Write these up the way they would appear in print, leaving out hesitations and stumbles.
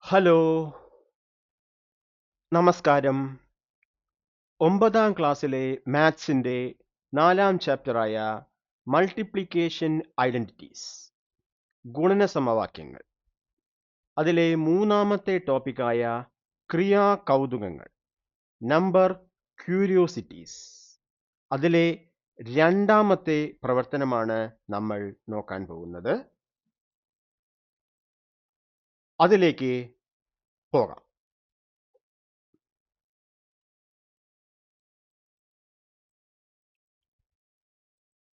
Hello, നമസ്കാരം. 9ാം ക്ലാസ്സിലെ മാത്സിന്റെ 4ാം ചാപ്റ്ററായ multiplication identities, ഗുണന സമവാക്യങ്ങൾ, അതിലെ 3ാമത്തെ ടോപ്പിക്കായ ക്രിയാകൗതുകങ്ങൾ, നമ്പർ ക്യൂരിയോസിറ്റീസ്, അതിലെ 2ാമത്തെ പ്രവർത്തനമാണ് നമ്മൾ നോക്കാൻ പോകുന്നത്. അതിലേക്ക് പോകാം.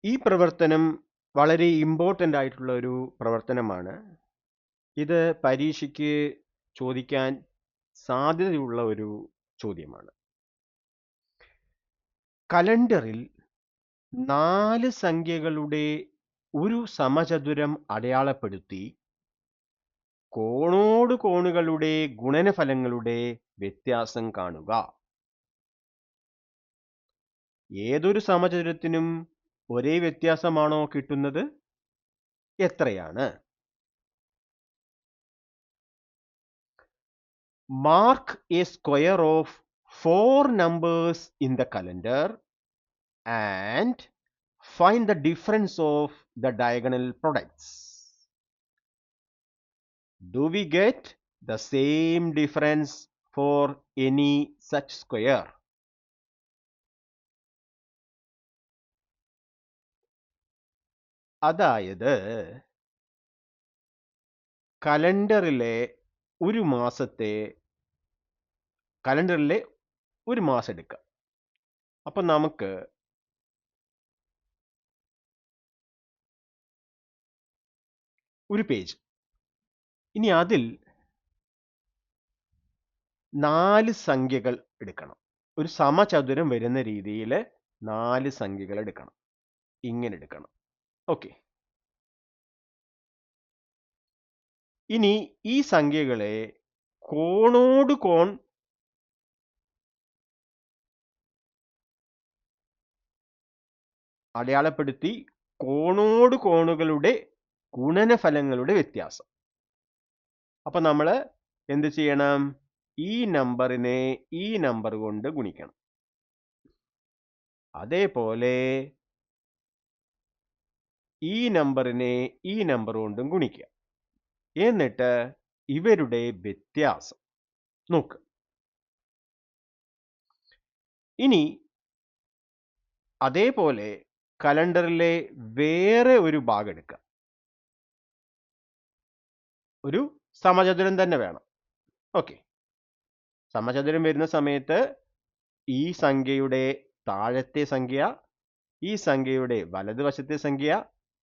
ഈ പ്രവർത്തനം വളരെ ഇമ്പോർട്ടൻ്റ് ആയിട്ടുള്ള ഒരു പ്രവർത്തനമാണ്. ഇത് പരീക്ഷയ്ക്ക് ചോദിക്കാൻ സാധ്യതയുള്ള ഒരു ചോദ്യമാണ്. കലണ്ടറിൽ 4 സംഖ്യകളുടെ ഒരു സമചതുരം അടയാളപ്പെടുത്തി കോണോട് കോണുകളുടെ ഗുണനഫലങ്ങളുടെ വ്യത്യാസം കാണുക. ഏതൊരു സമചതുരത്തിനും ഒരേ വ്യത്യാസമാണോ കിട്ടുന്നത്? എത്രയാണ്? Mark a square of 4 numbers in the calendar and find the difference of the diagonal products. Do we get the same difference for any such square? അതായത് കലണ്ടറിലെ ഒരു മാസം എടുക്കാം. അപ്പം നമുക്ക് ഒരു പേജ്, ഇനി അതിൽ 4 സംഖ്യകൾ എടുക്കണം. ഒരു സമചതുരം വരുന്ന രീതിയിൽ 4 സംഖ്യകൾ എടുക്കണം. ഇങ്ങനെ എടുക്കണം. ഓക്കെ. ഇനി ഈ സംഖ്യകളെ കോണോട് കോൺ അടയാളപ്പെടുത്തി കോണോട് കോണുകളുടെ ഗുണനഫലങ്ങളുടെ വ്യത്യാസം. അപ്പൊ നമ്മൾ എന്ത് ചെയ്യണം? ഈ നമ്പറിനെ ഈ നമ്പർ കൊണ്ട് ഗുണിക്കണം. അതേപോലെ ഈ നമ്പറിനെ ഈ നമ്പർ കൊണ്ടും ഗുണിക്കുക. എന്നിട്ട് ഇവരുടെ വ്യത്യാസം നോക്കുക. ഇനി അതേപോലെ കലണ്ടറിലെ വേറെ ഒരു ഭാഗം എടുക്കുക. ഒരു സമചതുരം തന്നെ വേണം. ഓക്കെ. സമചതുരം വരുന്ന സമയത്ത് ഈ സംഖ്യയുടെ താഴത്തെ സംഖ്യ, ഈ സംഖ്യയുടെ വലതുവശത്തെ സംഖ്യ,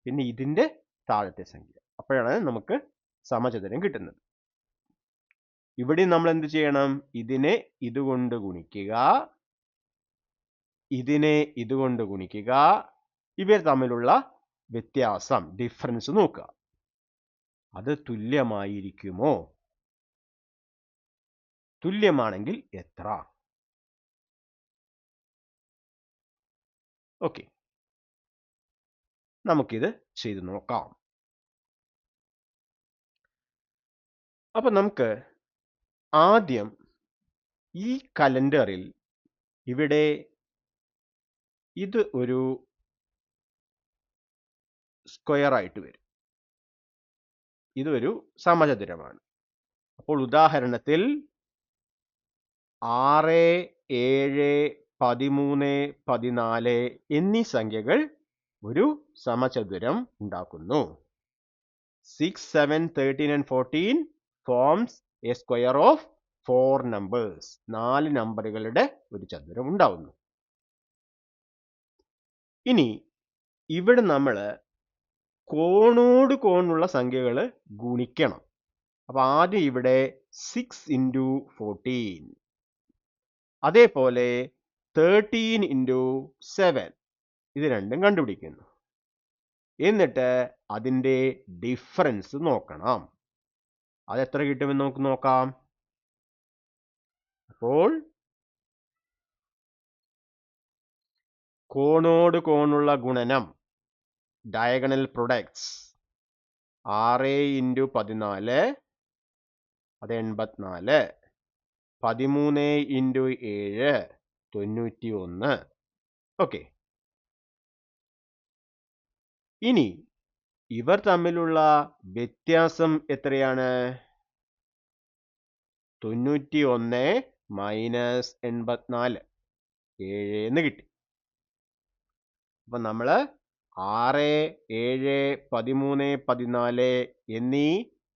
പിന്നെ ഇതിന്റെ താഴത്തെ സംഖ്യ, അപ്പോഴാണ് നമുക്ക് സമചതുരം കിട്ടുന്നത്. ഇവിടെ നമ്മൾ എന്ത് ചെയ്യണം? ഇതിനെ ഇതുകൊണ്ട് ഗുണിക്കുക, ഇതിനെ ഇതുകൊണ്ട് ഗുണിക്കുക, ഇവർ തമ്മിലുള്ള വ്യത്യാസം, ഡിഫറൻസ് നോക്കുക. അത് തുല്യമായിരിക്കുമോ? തുല്യമാണെങ്കിൽ എത്ര? ഓക്കെ, നമുക്കിത് ചെയ്തു നോക്കാം. അപ്പൊ നമുക്ക് ആദ്യം ഈ കലണ്ടറിൽ ഇവിടെ ഇത് ഒരു സ്ക്വയർ ആയിട്ട് വരും. ഇതൊരു സമചതുരമാണ്. അപ്പോൾ ഉദാഹരണത്തിൽ 6, 7, 13, 14 എന്നീ സംഖ്യകൾ ഒരു സമചതുരം ഉണ്ടാക്കുന്നു. 6, 7, 13 and 14 forms a square of 4 numbers. 4 നമ്പറുകളുടെ ഒരു ചതുരം ഉണ്ടാവുന്നു. ഇനി ഇവിടെ നമ്മൾ കോണോട് കോണുള്ള സംഖ്യകൾ ഗുണിക്കണം. അപ്പൊ ആദ്യം ഇവിടെ 6 into 14, അതേപോലെ 13 into 7, ഇത് രണ്ടും കണ്ടുപിടിക്കുന്നു. എന്നിട്ട് അതിൻ്റെ ഡിഫറൻസ് നോക്കണം. അതെത്ര കിട്ടുമെന്ന് നമുക്ക് നോക്കാം. അപ്പോൾ കോണോട് കോണുള്ള ഗുണനം, ഡയഗണൽ പ്രൊഡക്ട്സ്, 6 into 14 അത് 84. 13 ഇൻറ്റു 7 91. ഓക്കെ. ഇനി ഇവർ തമ്മിലുള്ള വ്യത്യാസം എത്രയാണ്? 91 മൈനസ് 84, 7 എന്ന് കിട്ടി. അപ്പൊ നമ്മള് 6, 7, 13, 14 എന്നീ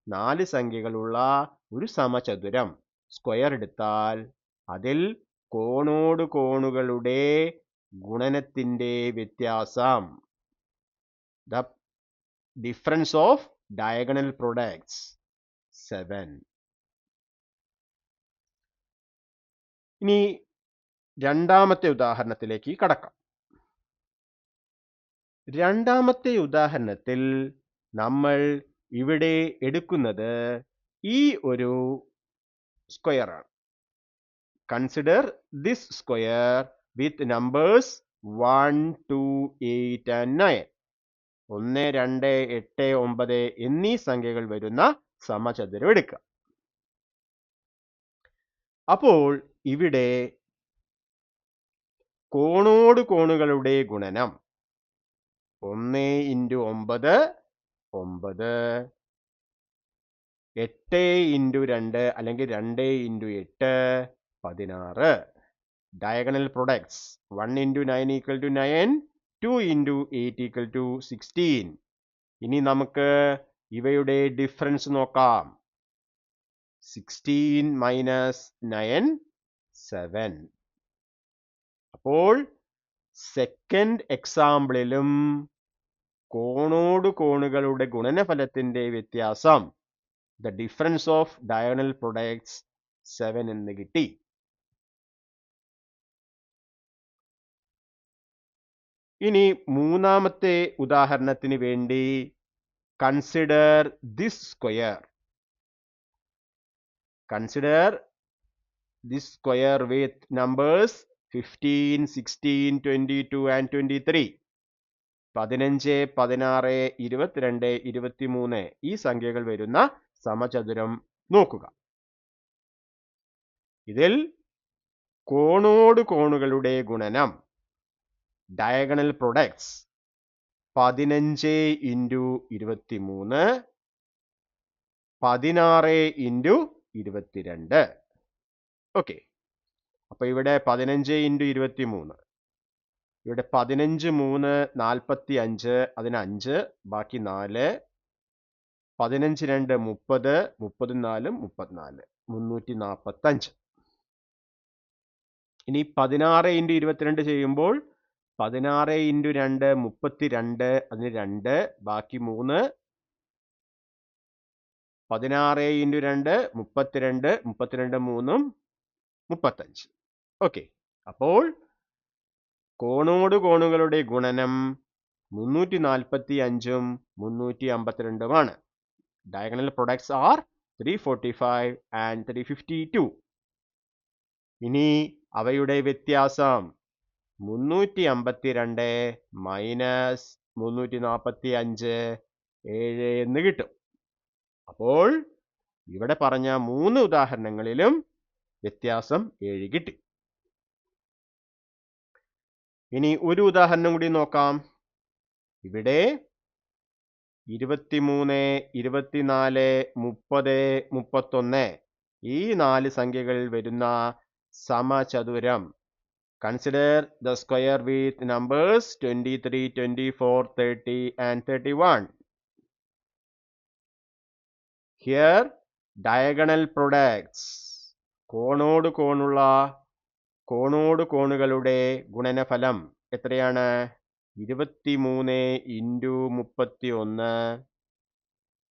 4 സംഖ്യകളുള്ള ഒരു സമചതുരം സ്ക്വയർ എടുത്താൽ അതിൽ കോണോട് കോണുകളുടെ ഗുണനത്തിന്റെ വ്യത്യാസം, the difference of diagonal products, 7. ഇനി രണ്ടാമത്തെ ഉദാഹരണത്തിലേക്ക് കടക്കാം. രണ്ടാമത്തെ ഉദാഹരണത്തിൽ നമ്മൾ ഇവിടെ എടുക്കുന്നത് ഈ ഒരു സ്ക്വയർ ആണ്. Consider this square with numbers 1, 2, 8 and 9. 1, 2, 8, 9 എന്നീ സംഖ്യകൾ വരുന്ന സമചതുരം എടുക്കുക. അപ്പോൾ ഇവിടെ കോണോട് കോണുകളുടെ ഗുണനം 1 ഇൻറ്റു 9, 9, 8 ഇൻറ്റു 2 അല്ലെങ്കിൽ 2 into 8, 16. Diagonal products 1 into 9 equal to 9, 2 into 8 equal to 16. ഇനി നമുക്ക് ഇവയുടെ ഡിഫറൻസ് നോക്കാം. 16 മൈനസ് 9, 7. അപ്പോൾ സെക്കൻഡ് എക്സാമ്പിളിലും കോണോട് കോണുകളുടെ ഗുണനഫലത്തിന്റെ വ്യത്യാസം, the difference of diagonal products, 7 എന്ന് കിട്ടി. ഇനി മൂന്നാമത്തെ ഉദാഹരണത്തിന് വേണ്ടി consider this square. Consider this square with numbers 15, 16, 22 and 23. 15, 16, 22, 23 ഈ സംഖ്യകൾ വരുന്ന സമചതുരം നോക്കുക. ഇതിൽ കോണോട് കോണുകളുടെ ഗുണനം, diagonal products 15 into 23, 16 into 22. Okay. അപ്പൊ ഇവിടെ 15 ഇൻറ്റു 23, ഇവിടെ 15, 3, 45, അതിന് 5, ബാക്കി 4, 15, 2, 30, 34, 34, 345. ഇനി 16 ഇൻറ്റു 22 ചെയ്യുമ്പോൾ 16 ഇൻറ്റു 2, 32, അതിന് 2, ബാക്കി 3, 16 ഇൻറ്റു 2, 32, 32, 3, 35. ഓക്കെ. അപ്പോൾ കോണോട് കോണുകളുടെ ഗുണനം 345ഉം 352മാണ്. Diagonal products are 345 and 352. ഇനി അവയുടെ വ്യത്യാസം 352 മൈനസ് 345, 7 എന്ന് കിട്ടും. അപ്പോൾ ഇവിടെ പറഞ്ഞ 3 ഉദാഹരണങ്ങളിലും വ്യത്യാസം 7 കിട്ടി. ഇനി ഒരു ഉദാഹരണം കൂടി നോക്കാം. ഇവിടെ 23, 24, 30, 31 ഈ 4 സംഖ്യകളിൽ വരുന്ന സമചതുരം. Consider the square with numbers 23, 24, 30 and 31. Here diagonal products, കോണോട് കോണുകളുടെ ഗുണനഫലം എത്രയാണ്? 23 ഇൻറ്റു 31,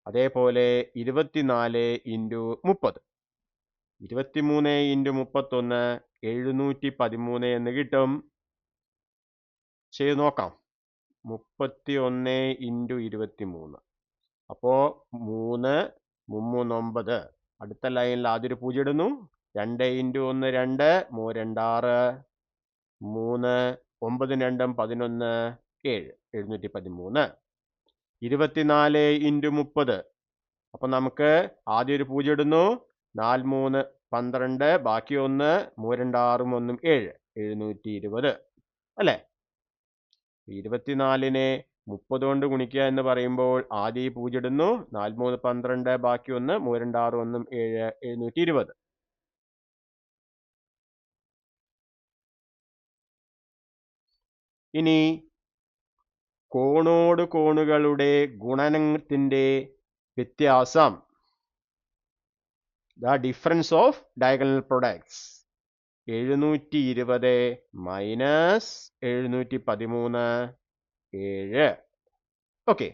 അതേപോലെ 24 ഇൻറ്റു 30. 23 ഇൻറ്റു 31 713 എന്ന് കിട്ടും. ചെയ്ത് നോക്കാം. 31 ഇൻറ്റു 23, അപ്പോ 3, 3, 9. അടുത്ത ലൈനിൽ ആദ്യം ഒരു 0 ഇടുന്നു. 2 ഇൻറ്റു 1, 2, 3, 2, 6, 3, 9, 2, 11, 7, 713. 24 ഇൻറ്റു 30, അപ്പൊ നമുക്ക് ആദ്യം ഒരു 0 ഇടുന്നു. 4 3 12, ബാക്കി 1, 3 2 6 1 7, 720 അല്ലേ? 24നെ 30 കൊണ്ട് ഗുണിക്കുക എന്ന് പറയുമ്പോൾ ആദ്യം ഈ 0 ഇടുന്നു. 4 3 12, ബാക്കി 1, 3 2 6 1 7, 720. ഇനി കോണോട് കോണുകളുടെ ഗുണനത്തിന്റെ വ്യത്യാസം, the difference of diagonal products, 720 minus 713 7. Okay,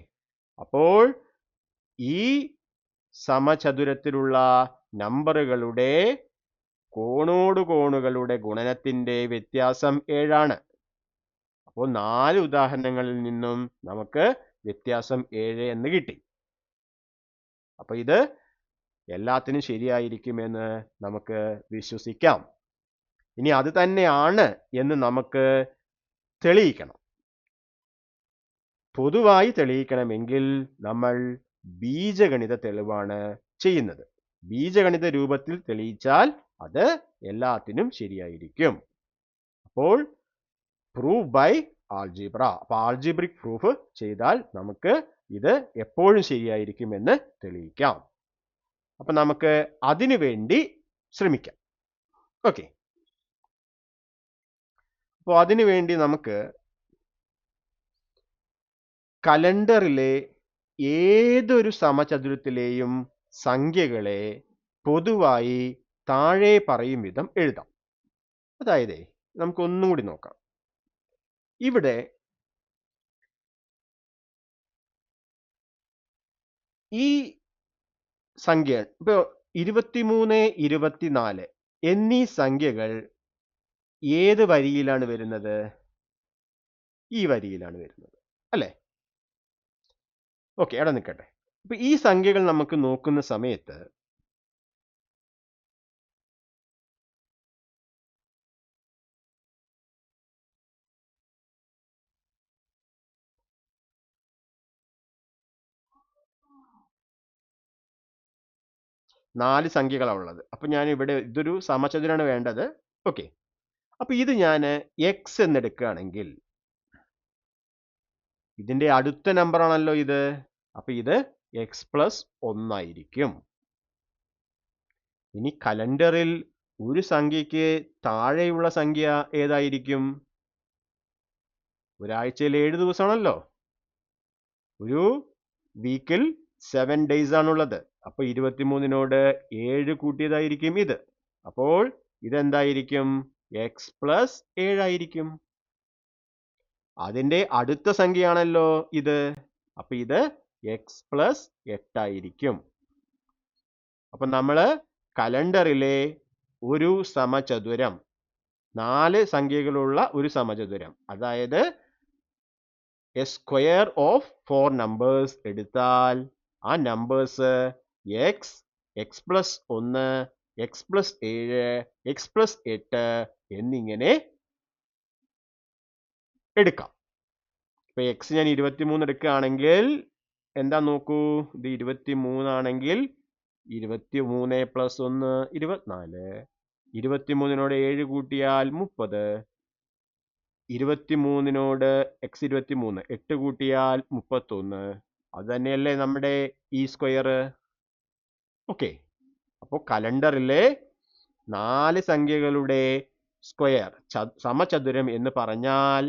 അപ്പോൾ ഈ സമചതുരത്തിലുള്ള നമ്പറുകളുടെ കോണോട് കോണുകളുടെ ഗുണനത്തിന്റെ വ്യത്യാസം 7 ആണ്. അപ്പോൾ 4 ഉദാഹരണങ്ങളിൽ നിന്നും നമുക്ക് വ്യത്യാസം 7 എന്ന് കിട്ടി. അപ്പൊ ഇത് എല്ലാത്തിനും ശരിയായിരിക്കുമെന്ന് നമുക്ക് വിശ്വസിക്കാം. ഇനി അത് തന്നെയാണ് എന്ന് നമുക്ക് തെളിയിക്കണം. പൊതുവായി തെളിയിക്കണമെങ്കിൽ നമ്മൾ ബീജഗണിത തെളിവാണ് ചെയ്യുന്നത്. ബീജഗണിത രൂപത്തിൽ തെളിയിച്ചാൽ അത് എല്ലാത്തിനും ശരിയായിരിക്കും. അപ്പോൾ പ്രൂവ് ബൈ ആൾജിബ്ര. അപ്പൊ ആൾജിബ്രിക് പ്രൂഫ് ചെയ്താൽ നമുക്ക് ഇത് എപ്പോഴും ശരിയായിരിക്കുമെന്ന് തെളിയിക്കാം. അപ്പൊ നമുക്ക് അതിനു വേണ്ടി ശ്രമിക്കാം. ഓക്കെ, അപ്പോൾ അതിനു വേണ്ടി നമുക്ക് കലണ്ടറിലെ ഏതൊരു സമചതുരത്തിലെയും സംഖ്യകളെ പൊതുവായി താഴെ പറയും വിധം എഴുതാം. അതായത് നമുക്ക് ഒന്നും കൂടി നോക്കാം. ഇവിടെ ഈ സംഖ്യ ഇപ്പൊ 23 24 എന്നീ സംഖ്യകൾ ഏത് വരിയിലാണ് വരുന്നത്? ഈ വരിയിലാണ് വരുന്നത് അല്ലേ? ഓക്കെ, അവിടെ നിൽക്കട്ടെ. അപ്പൊ ഈ സംഖ്യകൾ നമുക്ക് നോക്കുന്ന സമയത്ത് നാല് സംഖ്യകളാണ് ഉള്ളത്. അപ്പൊ ഞാൻ ഇവിടെ ഇതൊരു സമചതുരാണ് വേണ്ടത്. ഓക്കെ, അപ്പൊ ഇത് ഞാൻ എക്സ് എന്നെടുക്കുകയാണെങ്കിൽ ഇതിന്റെ അടുത്ത നമ്പർ ആണല്ലോ ഇത്. അപ്പൊ ഇത് എക്സ് പ്ലസ് 1 ആയിരിക്കും. ഇനി കലണ്ടറിൽ ഒരു സംഖ്യക്ക് താഴെയുള്ള സംഖ്യ ഏതായിരിക്കും? ഒരാഴ്ചയിൽ 7 ദിവസമാണല്ലോ. ഒരു വീക്കിൽ 7 days ആണുള്ളത്. അപ്പൊ 23നോട് 7 കൂട്ടിയതായിരിക്കും ഇത്. അപ്പോൾ ഇതെന്തായിരിക്കും? എക്സ് പ്ലസ് 7 ആയിരിക്കും. അതിന്റെ അടുത്ത സംഖ്യയാണല്ലോ ഇത്. അപ്പൊ ഇത് എക്സ് പ്ലസ് 8 ആയിരിക്കും. അപ്പൊ നമ്മള് കലണ്ടറിലെ ഒരു സമചതുരം, 4 സംഖ്യകളുള്ള ഒരു സമചതുരം, അതായത് എ സ്ക്വയർ ഓഫ് 4 നമ്പേഴ്സ് എടുത്താൽ ആ numbers X, x plus 1, x plus 7, x plus 8 എന്നിങ്ങനെ എടുക്കാം. ഇപ്പൊ എക്സ് ഞാൻ 23 എടുക്കുകയാണെങ്കിൽ എന്താ നോക്കൂ, ഇത് 23 ആണെങ്കിൽ 23 പ്ലസ് 1 24, 23നോട് 7 കൂട്ടിയാൽ 30, 23നോട് എക്സ് 23 8 കൂട്ടിയാൽ 31. അത് തന്നെയല്ലേ നമ്മുടെ ഈ സ്ക്വയർ. ഓക്കെ, അപ്പോൾ കലണ്ടറിലെ 4 സംഖ്യകളുടെ സ്ക്വയർ സമചതുരം എന്ന് പറഞ്ഞാൽ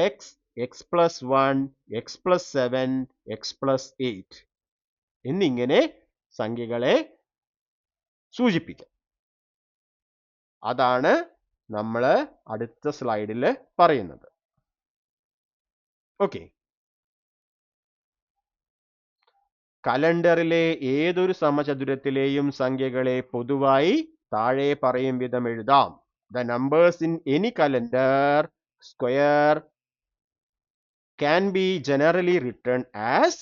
X, x plus 1, x plus 7, x plus 8 എന്നിങ്ങനെ സംഖ്യകളെ സൂചിപ്പിക്കാം. അതാണ് നമ്മൾ അടുത്ത സ്ലൈഡിൽ പറയുന്നത്. ഓക്കെ, കലണ്ടറിലെ ഏതൊരു സമചതുരത്തിലെയും സംഖ്യകളെ പൊതുവായി താഴെ പറയും വിധം എഴുതാം. The numbers in any calendar square can be generally written as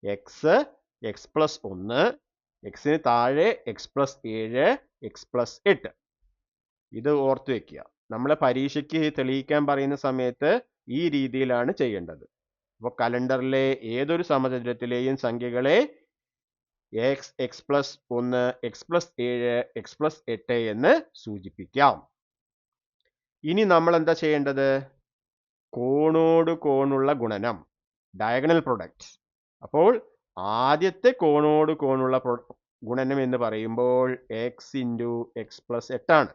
x, x plus 1, എക്സിന് താഴെ എക്സ് പ്ലസ് 7, എക്സ് പ്ലസ് 8. ഇത് ഓർത്ത് വെക്കുക. നമ്മളെ പരീക്ഷയ്ക്ക് തെളിയിക്കാൻ പറയുന്ന സമയത്ത് ഈ രീതിയിലാണ് ചെയ്യേണ്ടത്. അപ്പോൾ കലണ്ടറിലെ ഏതൊരു സമചതുരത്തിലെയും സംഖ്യകളെ x, x plus 1, x plus 7, x plus 8 എന്ന് സൂചിപ്പിക്കാം. ഇനി നമ്മൾ എന്താ ചെയ്യേണ്ടത്? കോണോട് കോണുള്ള ഗുണനം, ഡയഗണൽ പ്രൊഡക്റ്റ്. അപ്പോൾ ആദ്യത്തെ കോണോട് കോണുള്ള ഗുണനം എന്ന് പറയുമ്പോൾ എക്സ് ഇൻറ്റു എക്സ് പ്ലസ് 8 ആണ്.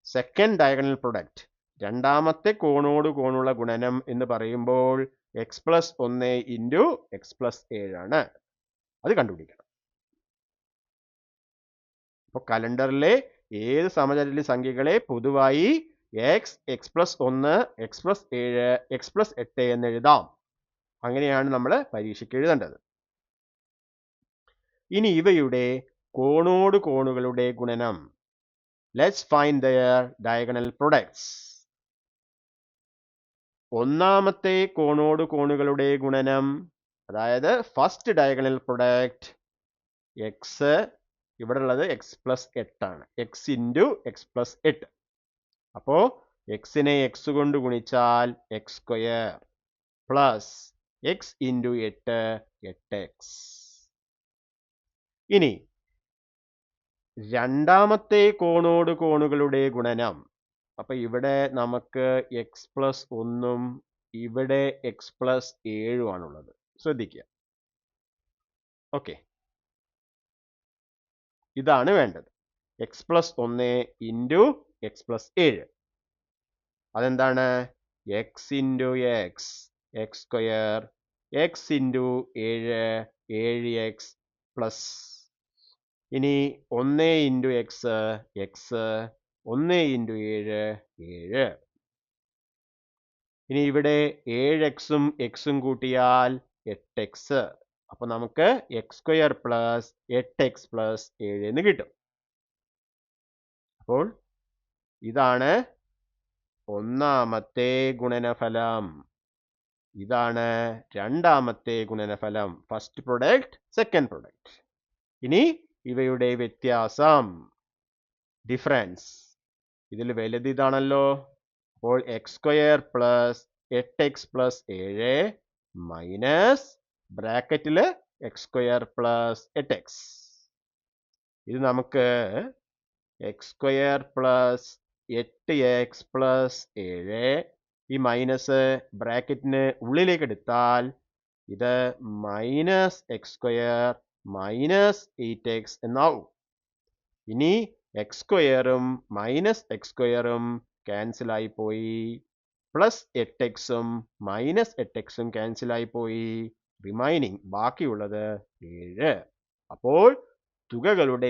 സെക്കൻഡ് ഡയഗണൽ പ്രൊഡക്റ്റ്, രണ്ടാമത്തെ കോണോട് കോണുള്ള ഗുണനം എന്ന് പറയുമ്പോൾ X plus 1 into X plus 7 ആണ്. അത് കണ്ടുപിടിക്കണം. അപ്പോൾ കലണ്ടറിലെ ഏത് സമചതുര സംഖ്യകളെ പൊതുവായി X, x plus 1, x plus 7, x plus 8 എന്ന് എഴുതാം. അങ്ങനെയാണ് നമ്മൾ പരീക്ഷയ്ക്ക് എഴുതേണ്ടത്. ഇനി ഇവയുടെ കോണോട് കോണുകളുടെ ഗുണനം. Let's find their diagonal products. ഒന്നാമത്തെ കോണോട് കോണുകളുടെ ഗുണനം, അതായത് ഫസ്റ്റ് ഡയഗണൽ പ്രൊഡക്റ്റ്, എക്സ്, ഇവിടെ ഉള്ളത് എക്സ് പ്ലസ് 8 ആണ്. X into X plus 8. അപ്പോൾ എക്സിനെ എക്സ് കൊണ്ട് ഗുണിച്ചാൽ X square plus X into 8, 8x. ഇനി രണ്ടാമത്തെ കോണോട് കോണുകളുടെ ഗുണനം. അപ്പൊ ഇവിടെ നമുക്ക് എക്സ് പ്ലസ് 1ഉം ഇവിടെ എക്സ് പ്ലസ് 7ഉം ആണുള്ളത്. ശ്രദ്ധിക്കുക. ഓക്കെ, ഇതാണ് വേണ്ടത്. X plus 1 into X plus 7. അതെന്താണ്? X into X, X square, X into 7, 7x plus. ഇനി 1 ഇൻറ്റു എക്സ്, എക്സ്, 1 ഇൻറ്റു 7, 7. ഇനി ഇവിടെ 7xും എക്സും കൂട്ടിയാൽ 8x. അപ്പൊ നമുക്ക് X square plus 8x plus 7 എന്ന് കിട്ടും. അപ്പോൾ ഇതാണ് ഒന്നാമത്തെ ഗുണനഫലം. ഇതാണ് രണ്ടാമത്തെ ഗുണനഫലം. First product, second product. ഇനി ഇവയുടെ വ്യത്യാസം, ഡിഫറൻസ്. ഇതിൽ വലുത് ഇതാണല്ലോ. അപ്പോൾ X square plus 8x plus 7 minus ബ്രാക്കറ്റിൽ എക്സ് സ്ക്വയർ പ്ലസ് 8x. ഇത് നമുക്ക് X square plus 8x plus 7, ഈ മൈനസ് ബ്രാക്കറ്റിന് ഉള്ളിലേക്ക് എടുത്താൽ ഇത് minus X square minus 8x എന്നാവും. ഇനി എക്സ് സ്ക്വയറും മൈനസ് എക്സ് സ്ക്വയറും ക്യാൻസൽ ആയി പോയി, പ്ലസ് 8xും മൈനസ് 8xും ക്യാൻസൽ ആയി പോയി. റിമൈനിങ് ബാക്കിയുള്ളത് 7. അപ്പോൾ തുകകളുടെ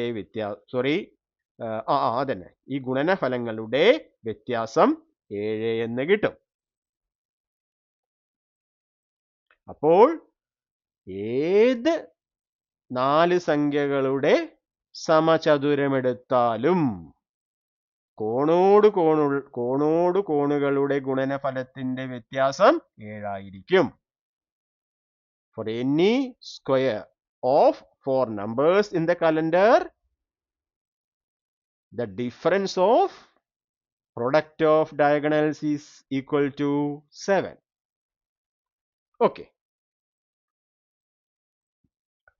അതന്നെ, ഈ ഗുണനഫലങ്ങളുടെ വ്യത്യാസം 7 എന്ന് കിട്ടും. അപ്പോൾ ഏത് 4 സംഖ്യകളുടെ സമചതുരമെടുത്താലും കോണോട് കോണുകളുടെ ഗുണനഫലത്തിന്റെ വ്യത്യാസം 7 ആയിരിക്കും. For any square of 4 numbers in the calendar, the difference of product of diagonals is equal to 7. Okay.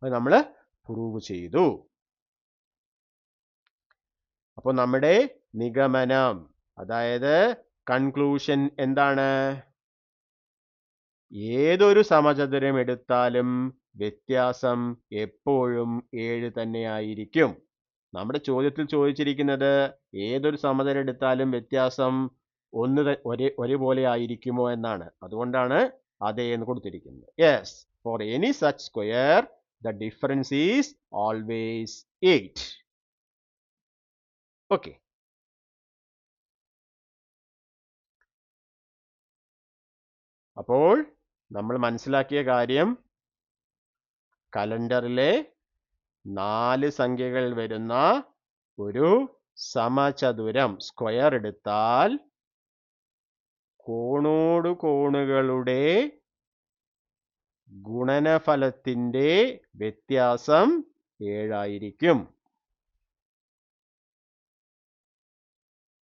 അത് നമ്മൾ പ്രൂവ് ചെയ്തു. അപ്പോൾ നമ്മുടെ നിഗമനം, അതായത് കൺക്ലൂഷൻ എന്താണ്? ഏതൊരു സമചതുരം എടുത്താലും വ്യത്യാസം എപ്പോഴും 7 തന്നെയായിരിക്കും. നമ്മുടെ ചോദ്യത്തിൽ ചോദിച്ചിരിക്കുന്നത് ഏതൊരു സമചതുരം എടുത്താലും വ്യത്യാസം ഒരേപോലെ ആയിരിക്കുമോ എന്നാണ്. അതുകൊണ്ടാണ് അതേ എന്ന് കൊടുത്തിരിക്കുന്നത്. Yes, for any such square the difference is always 8. Okay. അപ്പോൾ നമ്മൾ മനസ്സിലാക്കിയ കാര്യം, കലണ്ടറിലെ 4 സംഖ്യകൾ വരുന്ന ഒരു സമചതുരം സ്ക്വയർ എടുത്താൽ കോണോട് കോണുകളുടെ ഗുണനഫലത്തിന്റെ വ്യത്യാസം 7 ആയിരിക്കും.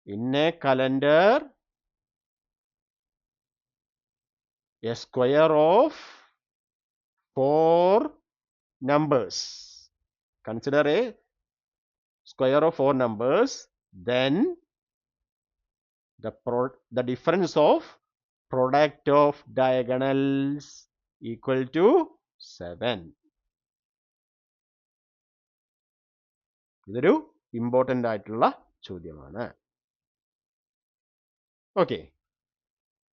In a calendar, a square of 4 numbers. Consider a square of 4 numbers, then the difference of product of diagonals equal to 7. ഇതൊരു ഇമ്പോർട്ടൻ്റ് ആയിട്ടുള്ള ചോദ്യമാണ്. ഓക്കെ,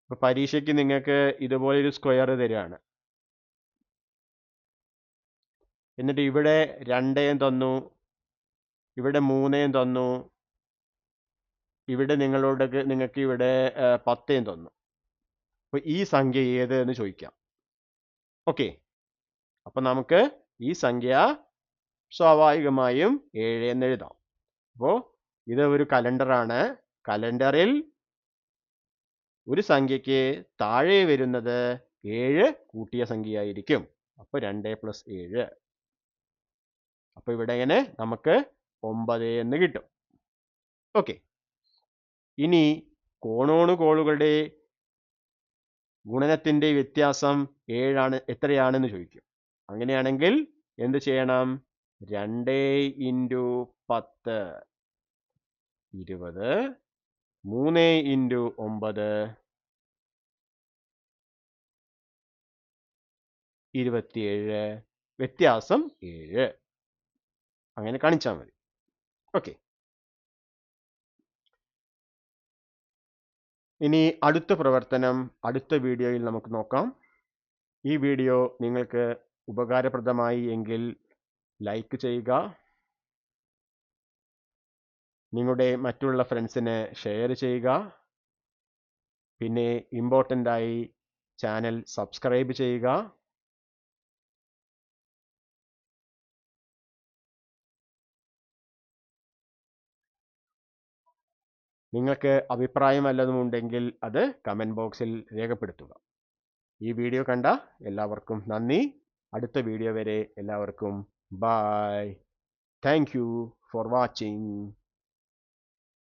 അപ്പൊ പരീക്ഷയ്ക്ക് നിങ്ങൾക്ക് ഇതുപോലൊരു സ്ക്വയർ തരികയാണ്. എന്നിട്ട് ഇവിടെ 2 തന്നു, ഇവിടെ 3 തന്നു, ഇവിടെ നിങ്ങൾക്ക് ഇവിടെ 10 തന്നു. അപ്പൊ ഈ സംഖ്യ ഏത് എന്ന് ചോദിക്കാം. ഓക്കെ, അപ്പൊ നമുക്ക് ഈ സംഖ്യ സ്വാഭാവികമായും 7 എന്ന് എഴുതാം. അപ്പോൾ ഇത് ഒരു കലണ്ടറാണ്. കലണ്ടറിൽ ഒരു സംഖ്യയ്ക്ക് താഴെ വരുന്നത് 7 കൂട്ടിയ സംഖ്യയായിരിക്കും. അപ്പൊ 2 + 7. അപ്പൊ ഇവിടെ ഇങ്ങനെ നമുക്ക് 9 എന്ന് കിട്ടും. ഓക്കെ, ഇനി കോണോണുകോണുകളുടെ ഗുണനത്തിന്റെ വ്യത്യാസം 7 എത്രയാണെന്ന് ചോദിക്കും. അങ്ങനെയാണെങ്കിൽ എന്ത് ചെയ്യണം? 2 × 10 20, 3 × 9 27, വ്യത്യാസം 7. അങ്ങനെ കാണിച്ചാൽ മതി. ഓക്കെ, ഇനി അടുത്ത പ്രവർത്തനം അടുത്ത വീഡിയോയിൽ നമുക്ക് നോക്കാം. ഈ വീഡിയോ നിങ്ങൾക്ക് ഉപകാരപ്രദമായി എങ്കിൽ ലൈക്ക് ചെയ്യുക, നിങ്ങളുടെ മറ്റുള്ള ഫ്രണ്ട്സിന് ഷെയർ ചെയ്യുക, പിന്നെ ഇമ്പോർട്ടൻ്റ് ആയി ചാനൽ സബ്സ്ക്രൈബ് ചെയ്യുക. നിങ്ങൾക്ക് അഭിപ്രായം വല്ലതും ഉണ്ടെങ്കിൽ അത് കമൻറ്റ് ബോക്സിൽ രേഖപ്പെടുത്തുക. ഈ വീഡിയോ കണ്ട എല്ലാവർക്കും നന്ദി. അടുത്ത വീഡിയോ വരെ എല്ലാവർക്കും bye. Thank you for watching.